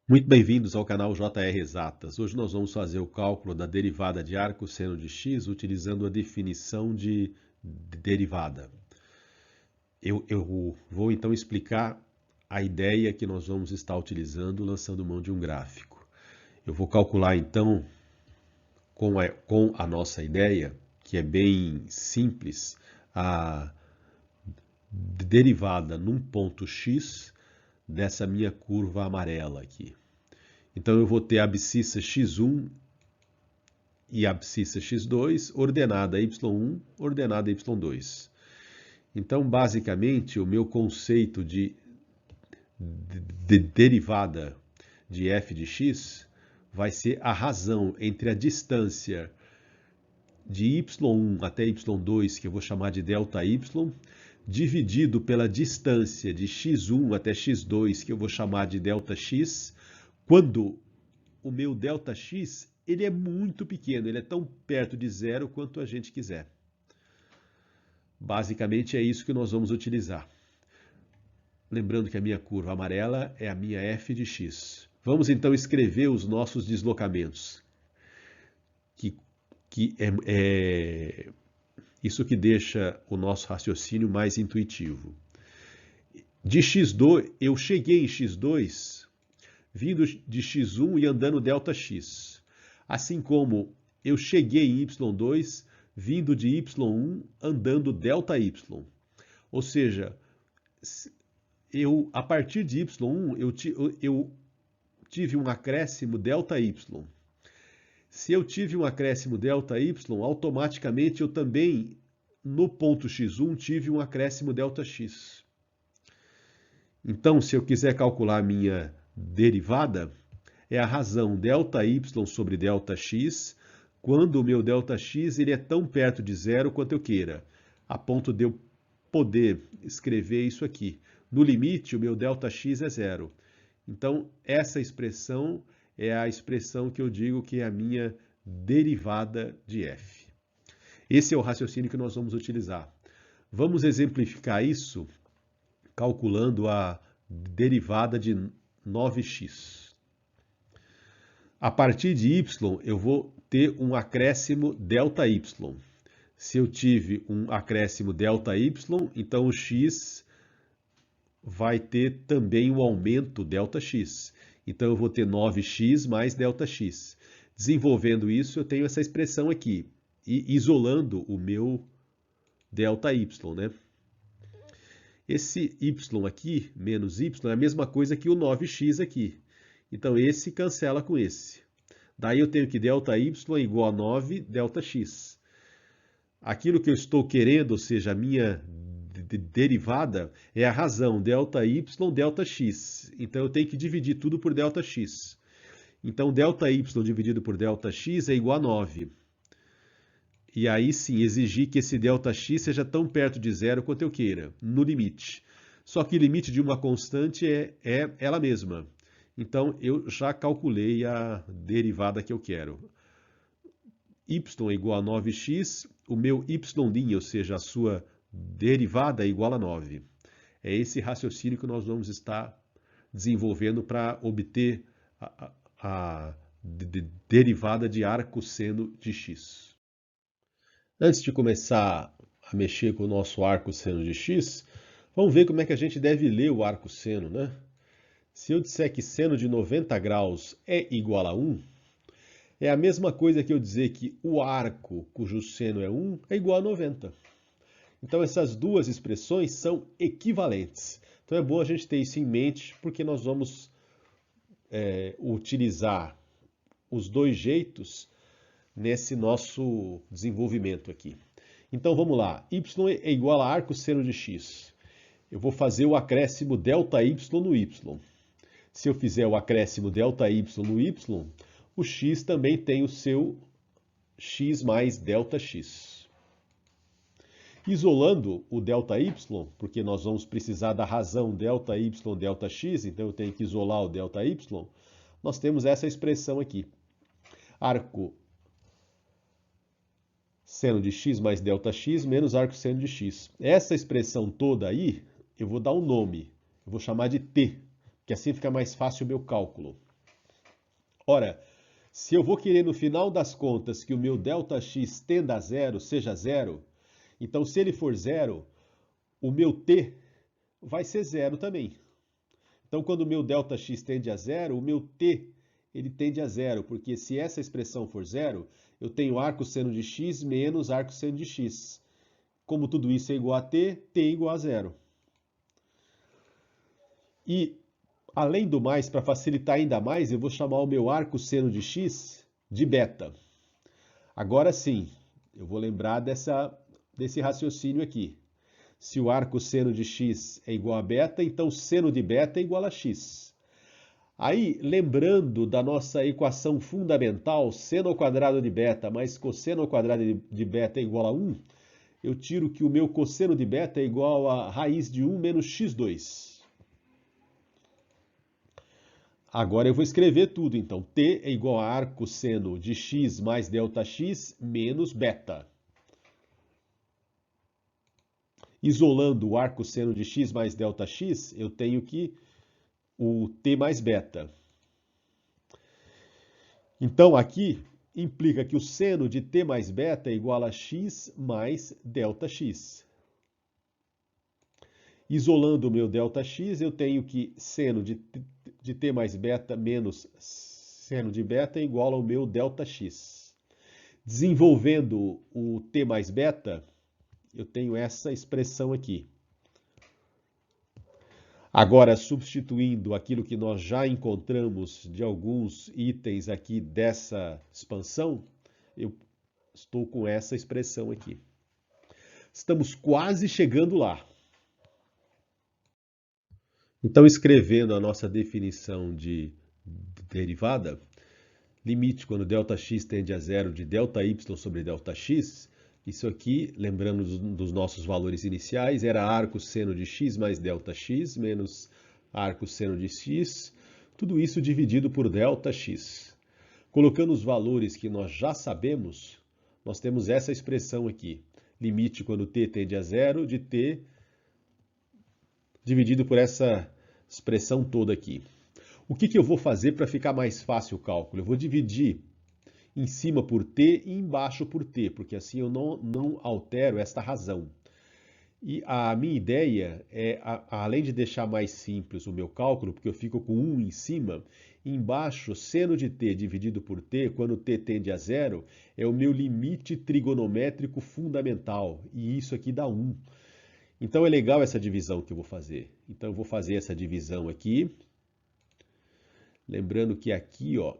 Muito bem-vindos ao canal JR Exatas. Hoje nós vamos fazer o cálculo da derivada de arcosseno de x utilizando a definição de derivada. Eu vou então explicar a ideia que nós vamos estar utilizando lançando mão de um gráfico. Eu vou calcular então com a nossa ideia, que é bem simples, a derivada num ponto x dessa minha curva amarela aqui. Então eu vou ter a abscissa x1 e a abscissa x2 ordenada y1, ordenada y2. Então, basicamente, o meu conceito de derivada de f de x vai ser a razão entre a distância de y1 até y2, que eu vou chamar de ΔY, dividido pela distância de x1 até x2, que eu vou chamar de ΔX, quando o meu ΔX ele é muito pequeno, ele é tão perto de zero quanto a gente quiser. Basicamente é isso que nós vamos utilizar. Lembrando que a minha curva amarela é a minha f de x. Vamos então escrever os nossos deslocamentos, que é isso que deixa o nosso raciocínio mais intuitivo. De x2, eu cheguei em x2 vindo de x1 e andando ΔX. Assim como eu cheguei em y2 vindo de y1 andando ΔY. Ou seja, a partir de y1 eu tive um acréscimo ΔY. Se eu tive um acréscimo ΔY, automaticamente eu também, no ponto x1, tive um acréscimo ΔX. Então, se eu quiser calcular a minha derivada, é a razão ΔY sobre ΔX, quando o meu ΔX ele é tão perto de zero quanto eu queira, a ponto de eu poder escrever isso aqui. No limite, o meu ΔX é zero. Então, essa expressão é a expressão que eu digo que é a minha derivada de f. Esse é o raciocínio que nós vamos utilizar. Vamos exemplificar isso calculando a derivada de 9x. A partir de y, eu vou ter um acréscimo ΔY. Se eu tive um acréscimo ΔY, então o x vai ter também um aumento ΔX. Então eu vou ter 9x mais ΔX. Desenvolvendo isso, eu tenho essa expressão aqui, e isolando o meu ΔY, né? Esse y aqui, menos y, é a mesma coisa que o 9x aqui. Então esse cancela com esse. Daí eu tenho que ΔY é igual a 9 ΔX. Aquilo que eu estou querendo, ou seja, a minha derivada, é a razão ΔY ΔX. Então eu tenho que dividir tudo por ΔX. Então ΔY dividido por ΔX é igual a 9. E aí sim, exigir que esse ΔX seja tão perto de zero quanto eu queira, no limite. Só que o limite de uma constante é ela mesma. Então eu já calculei a derivada que eu quero. Y é igual a 9x, o meu y', ou seja, a sua derivada é igual a 9. É esse raciocínio que nós vamos estar desenvolvendo para obter a derivada de arcosseno de x. Antes de começar a mexer com o nosso arcosseno de x, vamos ver como é que a gente deve ler o arcosseno, né? Se eu disser que seno de 90 graus é igual a 1, é a mesma coisa que eu dizer que o arco, cujo seno é 1, é igual a 90. Então essas duas expressões são equivalentes. Então é bom a gente ter isso em mente, porque nós vamos utilizar os dois jeitos nesse nosso desenvolvimento aqui. Então vamos lá, y é igual a arcosseno de x. Eu vou fazer o acréscimo ΔY no y. Se eu fizer o acréscimo ΔY no y, o x também tem o seu x mais ΔX. Isolando o ΔY, porque nós vamos precisar da razão ΔY ΔX, então eu tenho que isolar o ΔY, nós temos essa expressão aqui. Arco seno de x mais ΔX menos arco seno de x. Essa expressão toda aí, eu vou dar um nome. Eu vou chamar de t, que assim fica mais fácil o meu cálculo. Ora, se eu vou querer no final das contas que o meu ΔX tenda a zero, seja zero, então se ele for zero, o meu t vai ser zero também. Então quando o meu ΔX tende a zero, o meu t ele tende a zero, porque se essa expressão for zero, eu tenho arco seno de x menos arco seno de x. Como tudo isso é igual a t é igual a zero. E, além do mais, para facilitar ainda mais, eu vou chamar o meu arco seno de x de beta. Agora sim, eu vou lembrar desse raciocínio aqui. Se o arco seno de x é igual a beta, então seno de beta é igual a x. Aí, lembrando da nossa equação fundamental, seno ao quadrado de beta mais cosseno ao quadrado de beta é igual a 1, eu tiro que o meu cosseno de beta é igual a raiz de 1 menos x2. Agora eu vou escrever tudo, então. T é igual a arco seno de x mais ΔX menos beta. Isolando o arco seno de x mais ΔX, eu tenho que o t mais beta. Então aqui implica que o seno de t mais beta é igual a x mais ΔX. Isolando o meu ΔX, eu tenho que seno de t mais beta menos seno de beta é igual ao meu ΔX. Desenvolvendo o t mais beta, eu tenho essa expressão aqui. Agora, substituindo aquilo que nós já encontramos de alguns itens aqui dessa expansão, eu estou com essa expressão aqui. Estamos quase chegando lá. Então, escrevendo a nossa definição de derivada, limite quando ΔX tende a zero de ΔY sobre ΔX, isso aqui, lembrando dos nossos valores iniciais, era arco seno de x mais ΔX menos arco seno de x, tudo isso dividido por ΔX. Colocando os valores que nós já sabemos, nós temos essa expressão aqui. Limite quando t tende a zero de t dividido por essa expressão toda aqui. O que eu vou fazer para ficar mais fácil o cálculo? Eu vou dividir em cima por t e embaixo por t, porque assim eu não altero esta razão. E a minha ideia é, além de deixar mais simples o meu cálculo, porque eu fico com 1 em cima, embaixo, seno de t dividido por t, quando t tende a zero, é o meu limite trigonométrico fundamental, e isso aqui dá 1. Então é legal essa divisão que eu vou fazer. Então eu vou fazer essa divisão aqui. Lembrando que aqui, ó,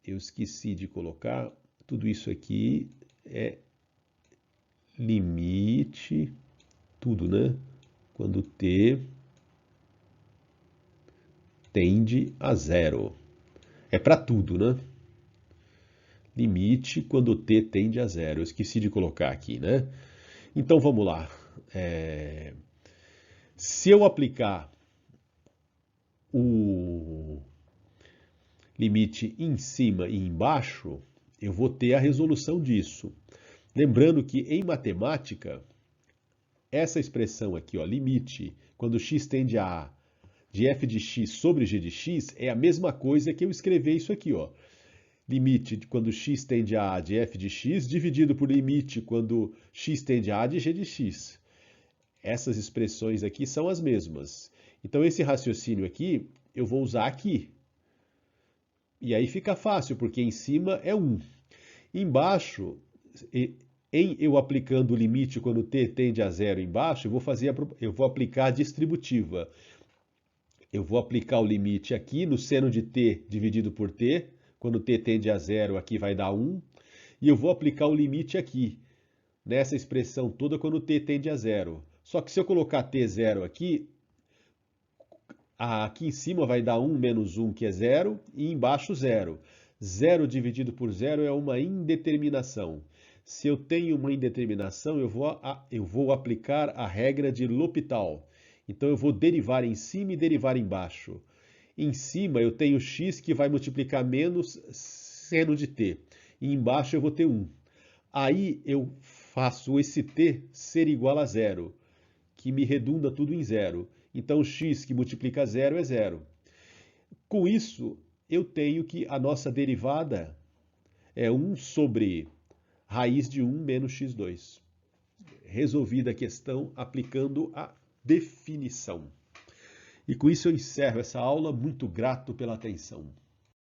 eu esqueci de colocar, tudo isso aqui é limite, tudo, né? Quando t tende a zero. É para tudo, né? Limite quando t tende a zero. Eu esqueci de colocar aqui, né? Então vamos lá. Se eu aplicar o limite em cima e embaixo, eu vou ter a resolução disso. Lembrando que em matemática, essa expressão aqui, ó, limite, quando x tende a A, de f de x sobre g de x, é a mesma coisa que eu escrever isso aqui, ó. Limite quando x tende a A de f de x, dividido por limite quando x tende a A de g de x. Essas expressões aqui são as mesmas. Então esse raciocínio aqui, eu vou usar aqui. E aí fica fácil, porque em cima é 1. Embaixo, eu aplicando o limite quando t tende a zero embaixo, eu vou aplicar a distributiva. Eu vou aplicar o limite aqui no seno de t dividido por t. Quando t tende a zero, aqui vai dar 1. E eu vou aplicar o limite aqui, nessa expressão toda, quando t tende a zero. Só que se eu colocar t0 aqui, aqui em cima vai dar 1 menos 1, que é 0, e embaixo 0. 0 dividido por 0 é uma indeterminação. Se eu tenho uma indeterminação, eu vou aplicar a regra de L'Hopital. Então eu vou derivar em cima e derivar embaixo. Em cima eu tenho x que vai multiplicar menos seno de t. E embaixo eu vou ter 1. Aí eu faço esse t ser igual a 0, que me redunda tudo em 0. Então x que multiplica 0 é 0. Com isso, eu tenho que a nossa derivada é 1 sobre raiz de 1 menos x2. Resolvida a questão aplicando a definição. E com isso eu encerro essa aula, muito grato pela atenção.